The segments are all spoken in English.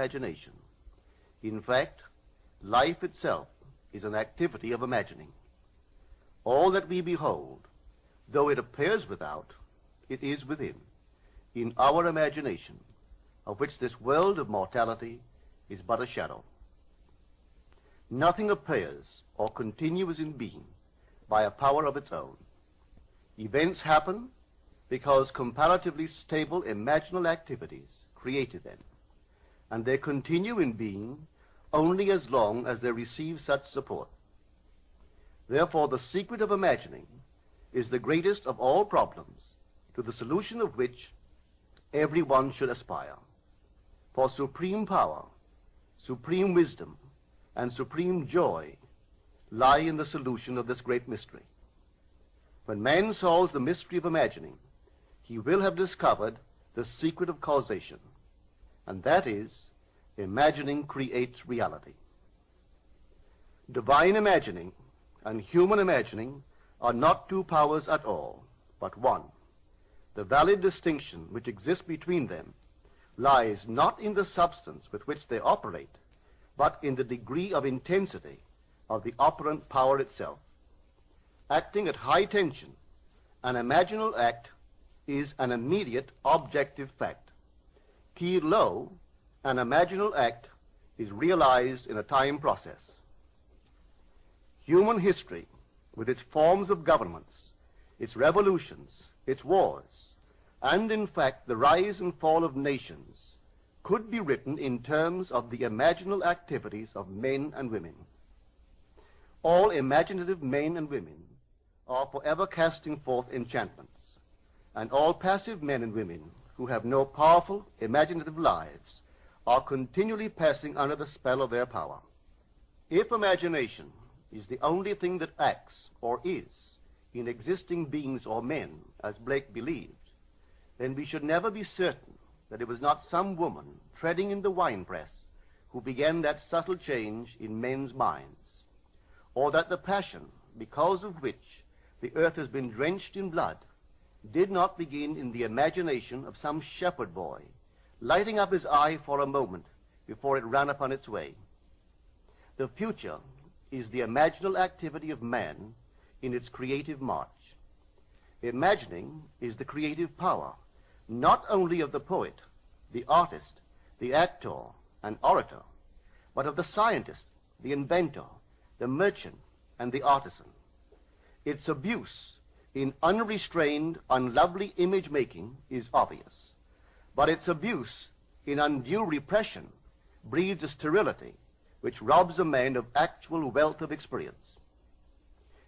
imagination. In fact, life itself is an activity of imagining. All that we behold, though it appears without, it is within, in our imagination, of which this world of mortality is but a shadow. Nothing appears or continues in being by a power of its own. Events happen because comparatively stable imaginal activities created them, and they continue in being only as long as they receive such support. Therefore, the secret of imagining is the greatest of all problems, to the solution of which everyone should aspire. For supreme power, supreme wisdom, and supreme joy lie in the solution of this great mystery. When man solves the mystery of imagining, he will have discovered the secret of causation, and that is, imagining creates reality. Divine imagining and human imagining are not two powers at all, but one. The valid distinction which exists between them lies not in the substance with which they operate, but in the degree of intensity of the operant power itself. Acting at high tension, an imaginal act is an immediate objective fact. Keyed low, an imaginal act is realized in a time process. Human history, with its forms of governments, its revolutions, its wars, and in fact the rise and fall of nations, could be written in terms of the imaginal activities of men and women. All imaginative men and women are forever casting forth enchantments, and all passive men and women who have no powerful imaginative lives are continually passing under the spell of their power. If imagination is the only thing that acts or is in existing beings or men, as Blake believed, then we should never be certain that it was not some woman treading in the winepress who began that subtle change in men's minds, or that the passion because of which the earth has been drenched in blood did not begin in the imagination of some shepherd boy, lighting up his eye for a moment before it ran upon its way. The future is the imaginal activity of man in its creative march. Imagining is the creative power, not only of the poet, the artist, the actor, and orator, but of the scientist, the inventor, the merchant, and the artisan. Its abuse in unrestrained, unlovely image-making is obvious, but its abuse in undue repression breeds a sterility which robs a man of actual wealth of experience.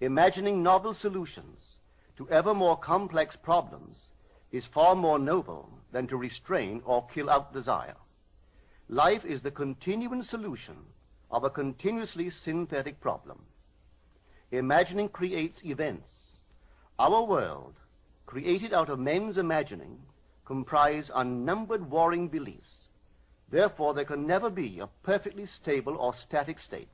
Imagining novel solutions to ever more complex problems is far more noble than to restrain or kill out desire. Life is the continuing solution of a continuously synthetic problem. Imagining creates events. Our world, created out of men's imagining, comprise unnumbered warring beliefs. Therefore, there can never be a perfectly stable or static state.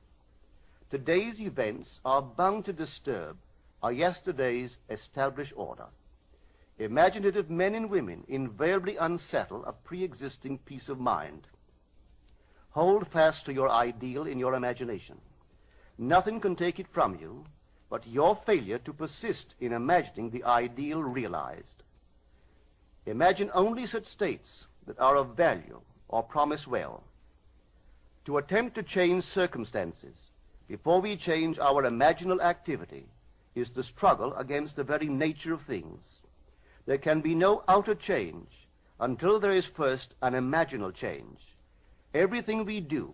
Today's events are bound to disturb our yesterday's established order. Imaginative men and women invariably unsettle a pre-existing peace of mind. Hold fast to your ideal in your imagination. Nothing can take it from you but your failure to persist in imagining the ideal realized. Imagine only such states that are of value or promise well. To attempt to change circumstances before we change our imaginal activity is the struggle against the very nature of things. There can be no outer change until there is first an imaginal change. Everything we do,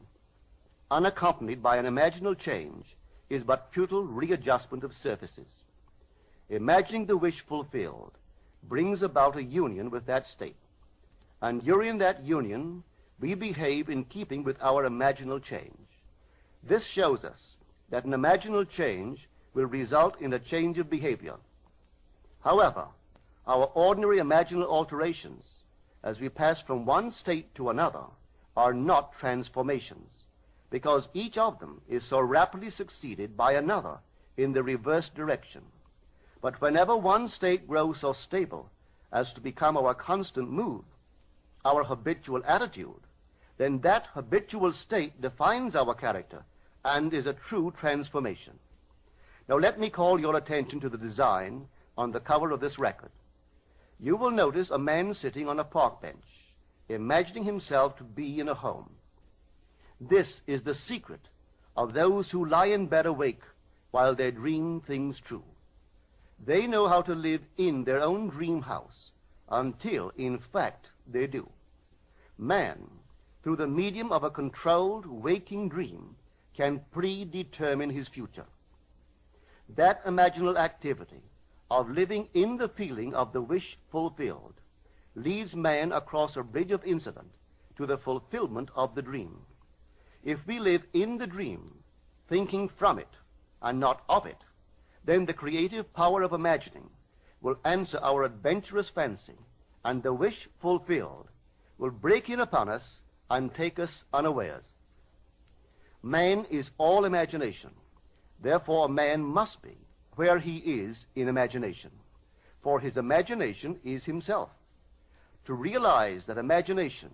unaccompanied by an imaginal change, is but futile readjustment of surfaces. Imagining the wish fulfilled brings about a union with that state, and during that union we behave in keeping with our imaginal change. This shows us that an imaginal change will result in a change of behavior. However, our ordinary imaginal alterations, as we pass from one state to another, are not transformations, because each of them is so rapidly succeeded by another in the reverse direction. But whenever one state grows so stable as to become our constant mood, our habitual attitude, then that habitual state defines our character and is a true transformation. Now let me call your attention to the design on the cover of this record. You will notice a man sitting on a park bench, imagining himself to be in a home. This is the secret of those who lie in bed awake while they dream things true. They know how to live in their own dream house until, in fact, they do. Man, through the medium of a controlled waking dream, can predetermine his future. That imaginal activity of living in the feeling of the wish fulfilled leads man across a bridge of incident to the fulfillment of the dream. If we live in the dream, thinking from it and not of it, then the creative power of imagining will answer our adventurous fancy, and the wish fulfilled will break in upon us and take us unawares. Man is all imagination. Therefore, a man must be where he is in imagination, for his imagination is himself. To realize that imagination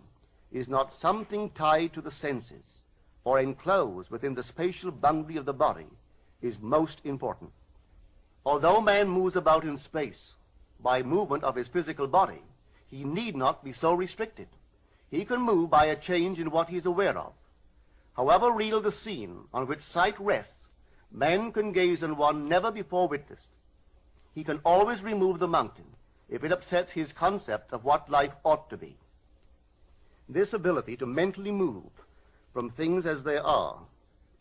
is not something tied to the senses or enclosed within the spatial boundary of the body is most important. Although man moves about in space by movement of his physical body, he need not be so restricted. He can move by a change in what he is aware of. However real the scene on which sight rests, man can gaze on one never before witnessed. He can always remove the mountain if it upsets his concept of what life ought to be. This ability to mentally move from things as they are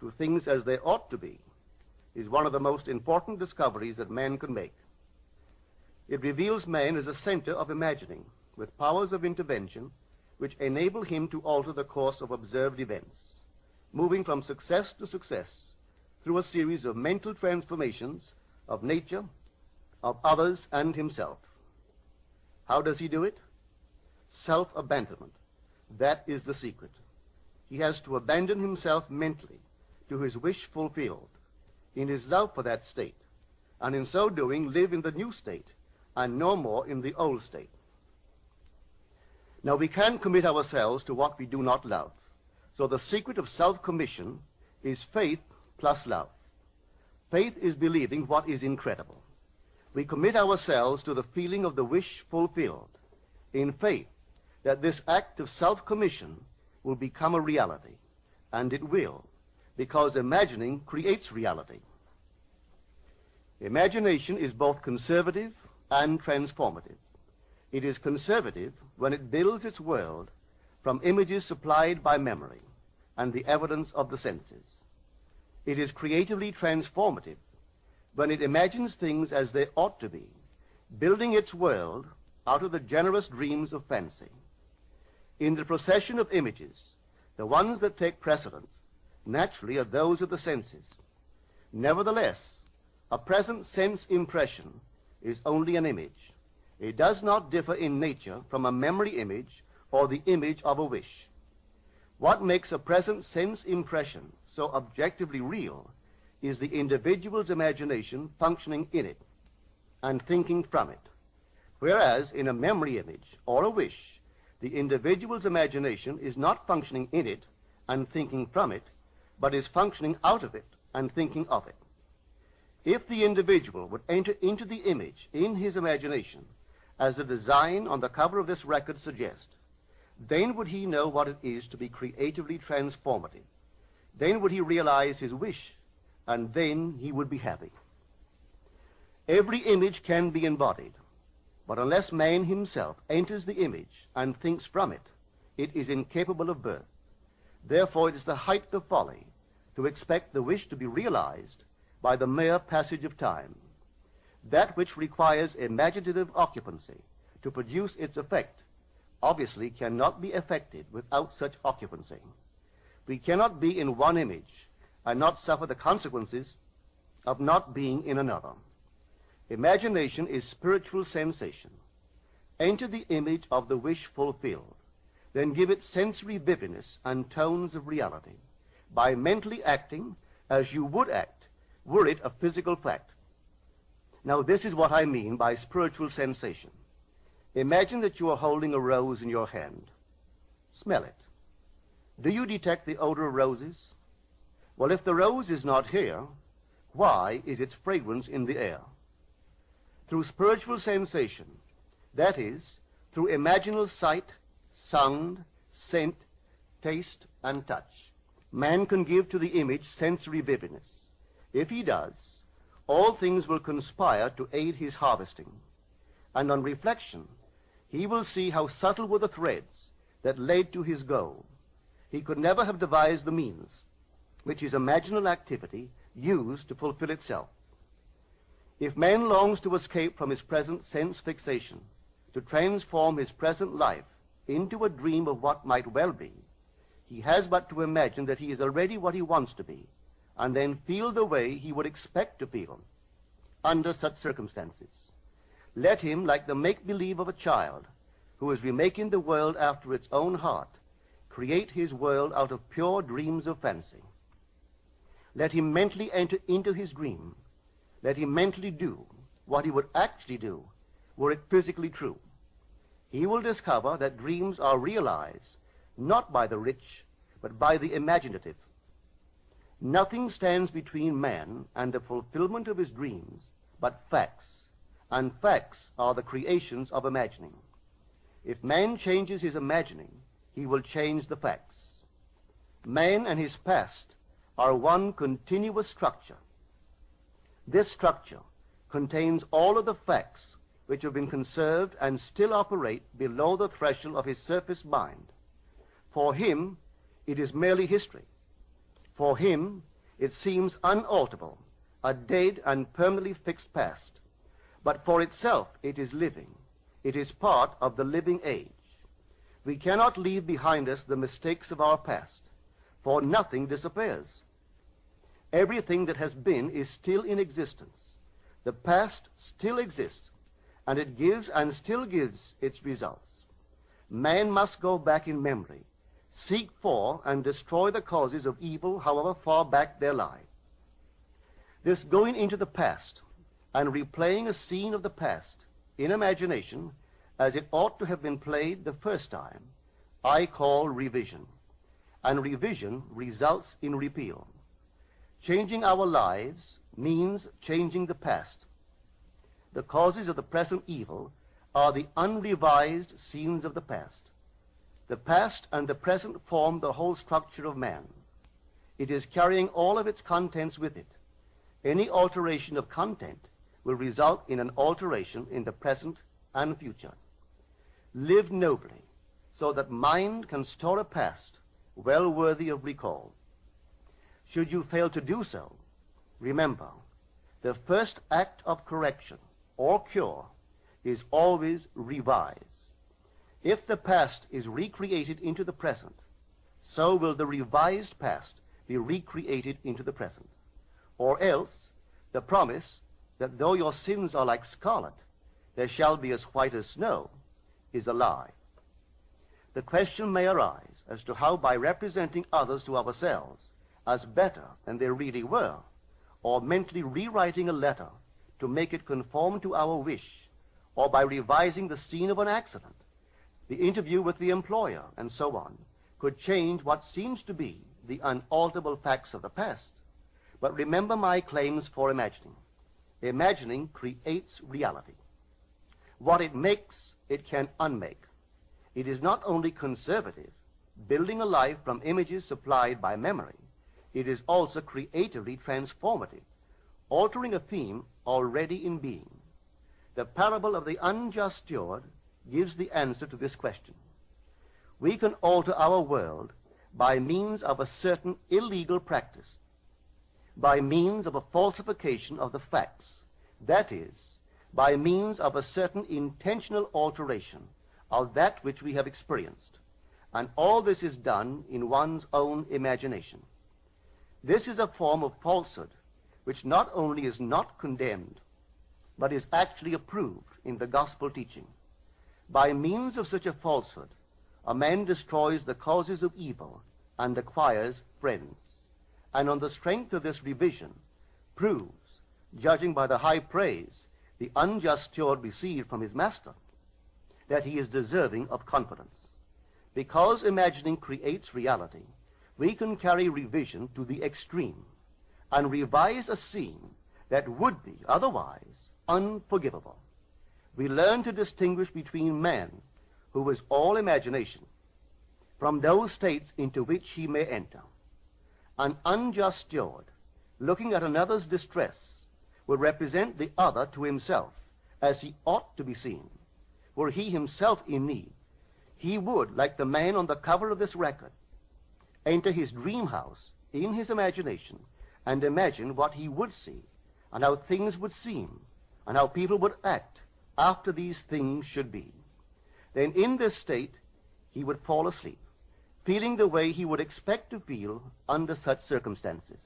to things as they ought to be is one of the most important discoveries that man can make. It reveals man as a center of imagining, with powers of intervention which enable him to alter the course of observed events, moving from success to success through a series of mental transformations of nature, of others, and himself. How does he do it? Self-abandonment. That is the secret. He has to abandon himself mentally to his wish fulfilled, in his love for that state, and in so doing live in the new state and no more in the old state. Now we can't commit ourselves to what we do not love. So the secret of self-commission is faith plus love. Faith is believing what is incredible. We commit ourselves to the feeling of the wish fulfilled, in faith that this act of self-commission will become a reality, and it will, because imagining creates reality. Imagination is both conservative and transformative. It is conservative when it builds its world from images supplied by memory and the evidence of the senses. It is creatively transformative when it imagines things as they ought to be, building its world out of the generous dreams of fancy. In the procession of images, the ones that take precedence naturally are those of the senses. Nevertheless, a present sense impression is only an image. It does not differ in nature from a memory image or the image of a wish. What makes a present sense impression so objectively real is the individual's imagination functioning in it and thinking from it, whereas in a memory image or a wish, the individual's imagination is not functioning in it and thinking from it, but is functioning out of it and thinking of it. If the individual would enter into the image in his imagination, as the design on the cover of this record suggests, then would he know what it is to be creatively transformative. Then would he realize his wish, and then he would be happy. Every image can be embodied, but unless man himself enters the image and thinks from it, it is incapable of birth. Therefore, it is the height of folly to expect the wish to be realized by the mere passage of time. That which requires imaginative occupancy to produce its effect obviously cannot be effected without such occupancy. We cannot be in one image and not suffer the consequences of not being in another. Imagination is spiritual sensation. Enter the image of the wish fulfilled, then give it sensory vividness and tones of reality by mentally acting as you would act were it a physical fact. Now, this is what I mean by spiritual sensation. Imagine that you are holding a rose in your hand. Smell it. Do you detect the odor of roses? Well, if the rose is not here, why is its fragrance in the air? Through spiritual sensation, that is, through imaginal sight, sound, scent, taste, and touch, man can give to the image sensory vividness. If he does, all things will conspire to aid his harvesting. And on reflection, he will see how subtle were the threads that led to his goal. He could never have devised the means which his imaginal activity used to fulfill itself. If man longs to escape from his present sense fixation, to transform his present life into a dream of what might well be, he has but to imagine that he is already what he wants to be, and then feel the way he would expect to feel under such circumstances. Let him, like the make-believe of a child who is remaking the world after its own heart, create his world out of pure dreams of fancy. Let him mentally enter into his dream. Let him mentally do what he would actually do were it physically true. He will discover that dreams are realized not by the rich, but by the imaginative. Nothing stands between man and the fulfillment of his dreams but facts, and facts are the creations of imagining. If man changes his imagining, he will change the facts. Man and his past are one continuous structure. This structure contains all of the facts which have been conserved and still operate below the threshold of his surface mind. For him, it is merely history. For him, it seems unalterable, a dead and permanently fixed past. But for itself, it is living. It is part of the living age. We cannot leave behind us the mistakes of our past, for nothing disappears. Everything that has been is still in existence. The past still exists, and it gives and still gives its results. Man must go back in memory, seek for and destroy the causes of evil, however far back they lie. This going into the past and replaying a scene of the past in imagination as it ought to have been played the first time, I call revision. And revision results in repeal. Changing our lives means changing the past. The causes of the present evil are the unrevised scenes of the past. The past and the present form the whole structure of man. It is carrying all of its contents with it. Any alteration of content will result in an alteration in the present and future. Live nobly, so that mind can store a past well worthy of recall. Should you fail to do so, remember, the first act of correction or cure is always revise. If the past is recreated into the present, so will the revised past be recreated into the present. Or else, the promise that though your sins are like scarlet, they shall be as white as snow, is a lie. The question may arise as to how, by representing others to ourselves as better than they really were, or mentally rewriting a letter to make it conform to our wish, or by revising the scene of an accident, the interview with the employer, and so on, could change what seems to be the unalterable facts of the past. But remember my claims for imagining. Imagining creates reality. What it makes, it can unmake. It is not only conservative, building a life from images supplied by memory, it is also creatively transformative, altering a theme already in being. The parable of the unjust steward gives the answer to this question. We can alter our world by means of a certain illegal practice, by means of a falsification of the facts, that is, by means of a certain intentional alteration of that which we have experienced. And all this is done in one's own imagination. This is a form of falsehood which not only is not condemned, but is actually approved in the gospel teaching. By means of such a falsehood, a man destroys the causes of evil and acquires friends. And on the strength of this revision, proves, judging by the high praise the unjust steward received from his master, that he is deserving of confidence. Because imagining creates reality, we can carry revision to the extreme and revise a scene that would be otherwise unforgivable. We learn to distinguish between man, who is all imagination, from those states into which he may enter. An unjust steward, looking at another's distress, will represent the other to himself as he ought to be seen. Were he himself in need, he would, like the man on the cover of this record, enter his dream house in his imagination and imagine what he would see and how things would seem and how people would act after these things should be. Then in this state he would fall asleep, feeling the way he would expect to feel under such circumstances.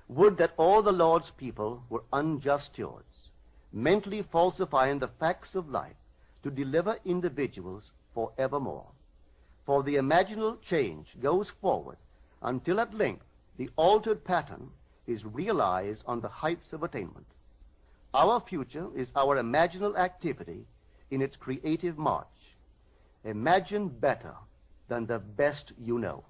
Would that all the Lord's people were unjust stewards, mentally falsifying the facts of life to deliver individuals forevermore. For the imaginal change goes forward until at length the altered pattern is realized on the heights of attainment. Our future is our imaginal activity in its creative march. Imagine better than the best you know.